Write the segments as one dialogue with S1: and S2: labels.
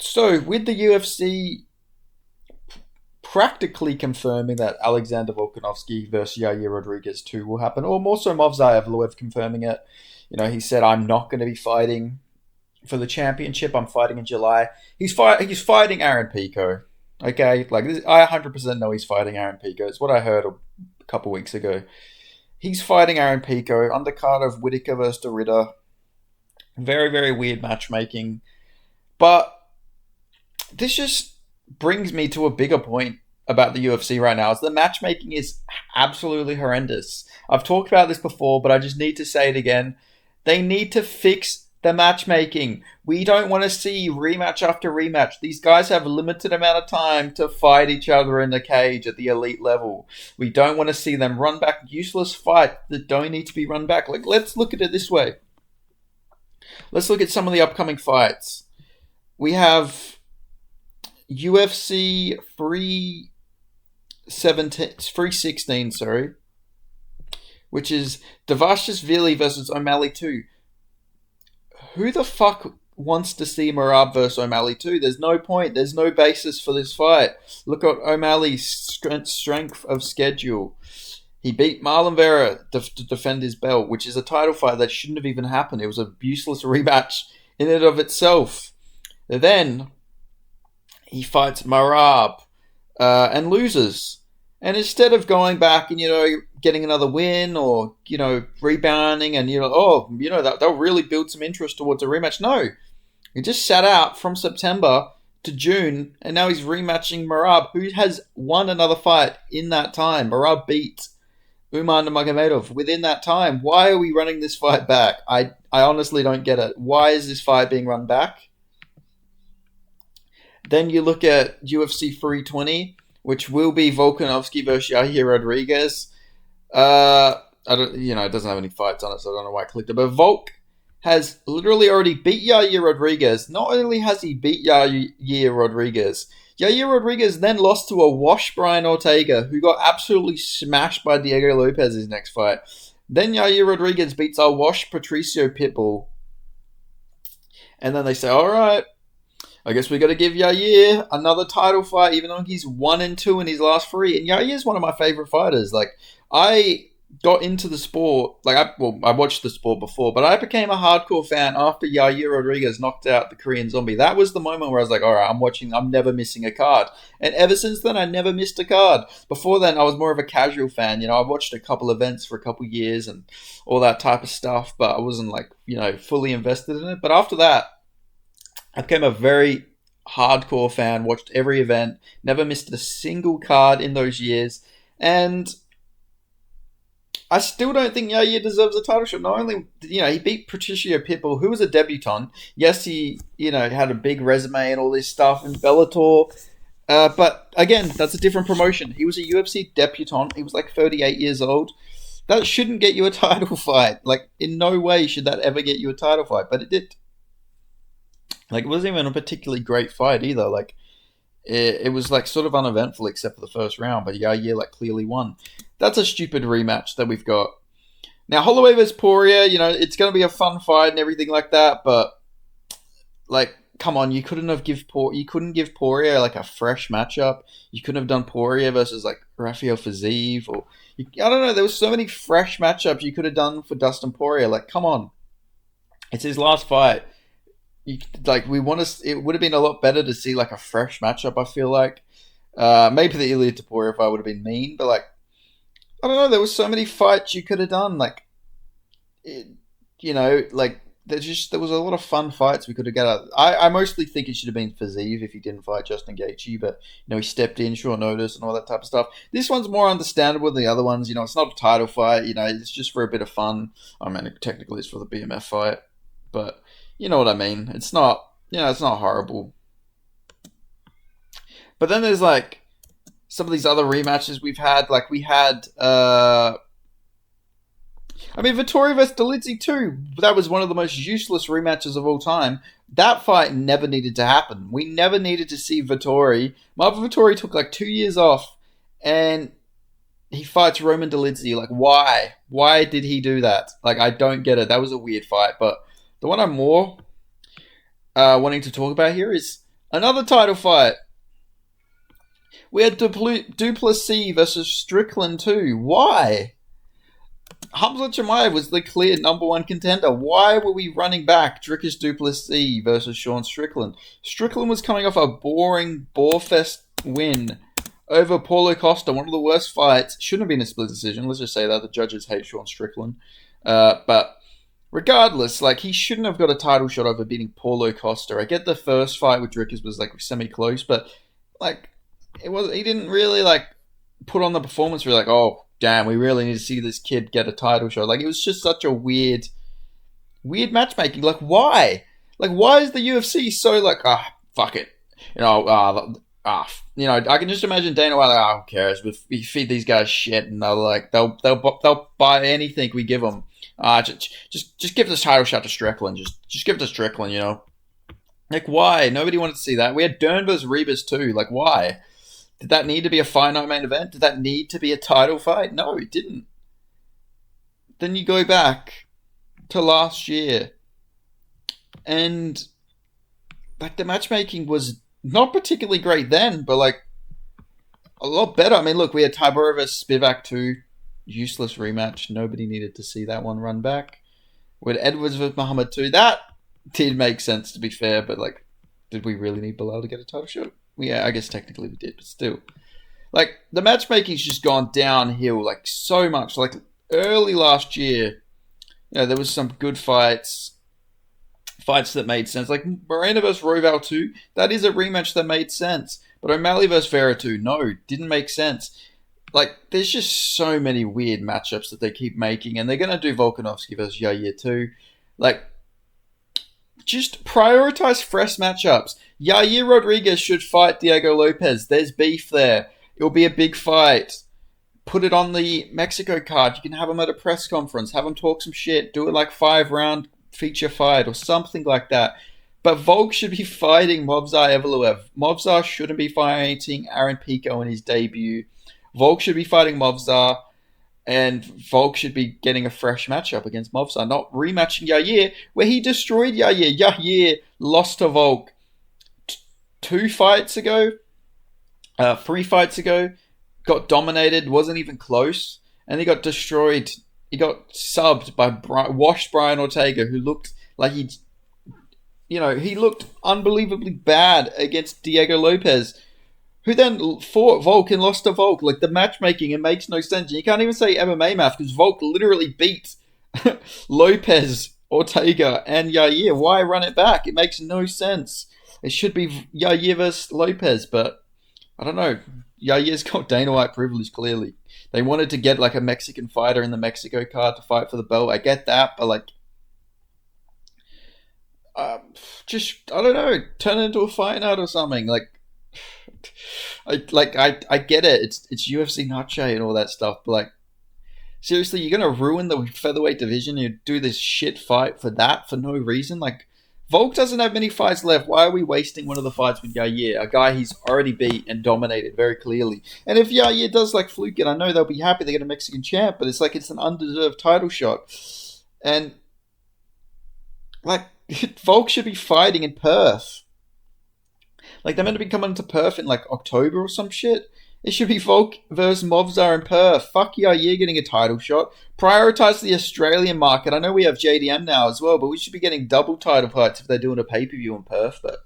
S1: So, with the UFC practically confirming that Alexander Volkanovski versus Yair Rodriguez 2 will happen, or more so Movsar Evloev confirming it. He said, I'm not going to be fighting for the championship. I'm fighting in July. He's fighting Aaron Pico. Okay, like this, I 100% know he's fighting Aaron Pico. It's what I heard a couple weeks ago. He's fighting Aaron Pico, undercard of Whitaker versus Derrida. Very, very weird matchmaking. But this just brings me to a bigger point about the UFC right now. Is the matchmaking is absolutely horrendous. I've talked about this before, but I just need to say it again. They need to fix the matchmaking. We don't want to see rematch after rematch. These guys have a limited amount of time to fight each other in the cage at the elite level. We don't want to see them run back useless fights that don't need to be run back. Like, let's look at it this way. Let's look at some of the upcoming fights. We have UFC 316, which is Dvalishvili versus O'Malley 2. Who the fuck wants to see Merab versus O'Malley 2? There's no point. There's no basis for this fight. Look at O'Malley's strength of schedule. He beat Marlon Vera to defend his belt, which is a title fight that shouldn't have even happened. It was a useless rematch in and of itself. Then he fights Merab and loses. And instead of going back and, getting another win or, rebounding and, that'll really build some interest towards a rematch. No. He just sat out from September to June and now he's rematching Merab, who has won another fight in that time. Merab beat Umar Nurmagomedov within that time. Why are we running this fight back? I honestly don't get it. Why is this fight being run back? Then you look at UFC 320, which will be Volkanovski versus Yair Rodriguez. I don't, it doesn't have any fights on it, so I don't know why I clicked it. But Volk has literally already beat Yair Rodriguez. Not only has he beat Yair Rodriguez, Yair Rodriguez then lost to a wash Brian Ortega, who got absolutely smashed by Diego Lopez's next fight. Then Yair Rodriguez beats a wash Patricio Pitbull. And then they say, all right, I guess we got to give Yair another title fight, even though he's 1-2 in his last 3. And Yair's one of my favorite fighters. Like, I got into the sport, I watched the sport before, but I became a hardcore fan after Yair Rodriguez knocked out the Korean Zombie. That was the moment where I was like, all right, I'm never missing a card. And ever since then, I never missed a card. Before then, I was more of a casual fan. I watched a couple events for a couple years and all that type of stuff, but I wasn't fully invested in it. But after that, I became a very hardcore fan, watched every event, never missed a single card in those years, and I still don't think Yair deserves a title shot. Not only, he beat Patricio Pitbull, who was a debutant. Yes, he, had a big resume and all this stuff in Bellator, but again, that's a different promotion. He was a UFC debutant. He was 38 years old. That shouldn't get you a title fight. In no way should that ever get you a title fight, but it did. It wasn't even a particularly great fight either. It was sort of uneventful except for the first round, but Yair clearly won. That's a stupid rematch that we've got. Now, Holloway vs. Poirier, it's going to be a fun fight and everything like that, but come on, you couldn't give Poirier a fresh matchup. You couldn't have done Poirier versus Rafael Fiziev or I don't know. There was so many fresh matchups you could have done for Dustin Poirier. Come on, it's his last fight. It would have been a lot better to see a fresh matchup. I feel maybe the Ilya Taporia fight would have been mean, but I don't know. There was so many fights you could have done. There was a lot of fun fights we could have got out. I mostly think it should have been Fiziev if he didn't fight Justin Gaethje, but he stepped in short notice and all that type of stuff. This one's more understandable than the other ones. It's not a title fight. It's just for a bit of fun. I mean, technically it's for the BMF fight, but. You know what I mean? It's not, it's not horrible. But then there's some of these other rematches we've had. We had, Vettori vs. Dolidze too. That was one of the most useless rematches of all time. That fight never needed to happen. We never needed to see Vettori. Marvin Vettori took 2 years off and he fights Roman Dolidze. Why? Why did he do that? I don't get it. That was a weird fight, but the one I'm more wanting to talk about here is Another title fight. We had Duplessis versus Strickland too. Why? Hamza Chimaev was the clear number one contender. Why were we running back Dricus Duplessis versus Sean Strickland? Strickland was coming off a boring Borefest win over Paulo Costa, one of the worst fights. Shouldn't have been a split decision. Let's just say that. The judges hate Sean Strickland. But regardless, like, he shouldn't have got a title shot over beating Paulo Costa. I get the first fight with Dricus was like semi-close, but like he didn't really like put on the performance where like, oh damn, we really need to see this kid get a title shot. Like, it was just such a weird matchmaking. Like, why? Like, why is the UFC so like, fuck it, I can just imagine Dana White like, who cares? We feed these guys shit, and they'll buy anything we give them. Just give this title shot to Strickland. Just give it to Strickland. Like, why? Nobody wanted to see that. We had Dern versus Rebus too. Like, why? Did that need to be a finite main event? Did that need to be a title fight? No, it didn't. Then you go back to last year, and like the matchmaking was not particularly great then, but like a lot better. I mean, look, we had Tybura versus Spivak 2, useless rematch. Nobody needed to see that one run back. We had Edwards versus Muhammad 2. That did make sense, to be fair, but like, did we really need Bilal to get a title shot? Yeah, I guess technically we did, but still. Like, the matchmaking's just gone downhill, like, so much. Like, early last year, there was some good fights that made sense. Like, Moreno versus Roval 2, that is a rematch that made sense. But O'Malley versus Vera 2, no, didn't make sense. Like, there's just so many weird matchups that they keep making, and they're going to do Volkanovski versus Yair too. Like, just prioritize fresh matchups. Yair Rodriguez should fight Diego Lopez. There's beef there. It'll be a big fight. Put it on the Mexico card. You can have him at a press conference. Have him talk some shit. Do it like 5-round feature fight or something like that. But Volk should be fighting Movsar Evloev. Movsar shouldn't be fighting Aaron Pico in his debut. Volk should be fighting Movsar. And Volk should be getting a fresh matchup against Movsar, not rematching Yair, where he destroyed Yair. Yair lost to Volk 3 fights ago, got dominated, wasn't even close, and he got destroyed. He got subbed by washed Brian Ortega, who looked like he looked unbelievably bad against Diego Lopez, who then fought Volk and lost to Volk. Like, the matchmaking, it makes no sense. And you can't even say MMA math, because Volk literally beat Lopez, Ortega, and Yair. Why run it back? It makes no sense. It should be Yair versus Lopez, but I don't know. Yair's got Dana White privilege, clearly. They wanted to get like a Mexican fighter in the Mexico card to fight for the belt. I get that, but like, I don't know, turn it into a fight night or something. Like, I get it. It's UFC Nache and all that stuff, but like, seriously, you're gonna ruin the featherweight division? You do this shit fight for no reason? Like, Volk doesn't have many fights left. Why are we wasting one of the fights with Yair, a guy he's already beat and dominated very clearly? And if Yair does like fluke it, I know they'll be happy they get a Mexican champ, but it's like it's an undeserved title shot. And like, Volk should be fighting in Perth. Like, they're meant to be coming to Perth in like October or some shit. It should be Volk versus Movsar in Perth. Fuck Yair getting a title shot. Prioritize the Australian market. I know we have JDM now as well, but we should be getting double title fights if they're doing a pay-per-view in Perth. But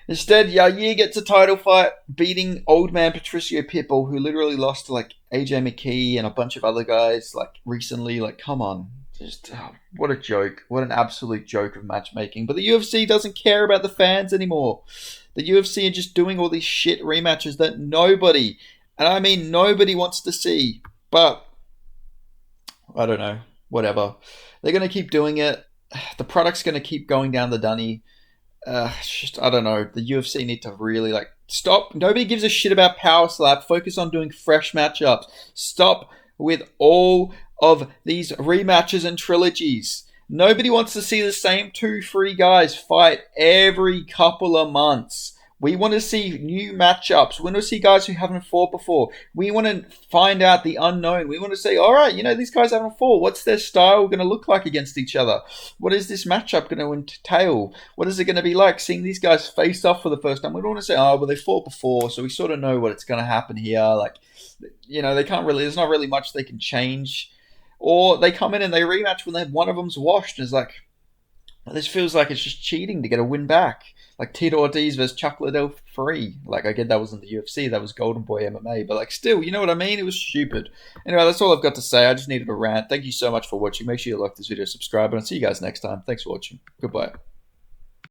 S1: instead, Yair gets a title fight beating old man Patricio Pitbull, who literally lost to like AJ McKee and a bunch of other guys like recently. Like, come on. Just, what a joke. What an absolute joke of matchmaking. But the UFC doesn't care about the fans anymore. The UFC are just doing all these shit rematches that nobody, and I mean nobody, wants to see. But I don't know. Whatever. They're going to keep doing it. The product's going to keep going down the dunny. I don't know. The UFC need to really like stop. Nobody gives a shit about Power Slap. Focus on doing fresh matchups. Stop with all of these rematches and trilogies. Nobody wants to see the same 2-3 guys fight every couple of months. We want to see new matchups. We want to see guys who haven't fought before. We want to find out the unknown. We want to say, all right, these guys haven't fought. What's their style going to look like against each other? What is this matchup going to entail? What is it going to be like seeing these guys face off for the first time? We don't want to say, oh, well, they fought before, so we sort of know what's going to happen here. Like, they can't really, there's not really much they can change. Or they come in and they rematch when one of them's washed. And it's like, this feels like it's just cheating to get a win back. Like Tito Ortiz versus Chuck Liddell free. Like, I get that wasn't the UFC, that was Golden Boy MMA. But, like, still, you know what I mean? It was stupid. Anyway, that's all I've got to say. I just needed a rant. Thank you so much for watching. Make sure you like this video, subscribe, and I'll see you guys next time. Thanks for watching. Goodbye.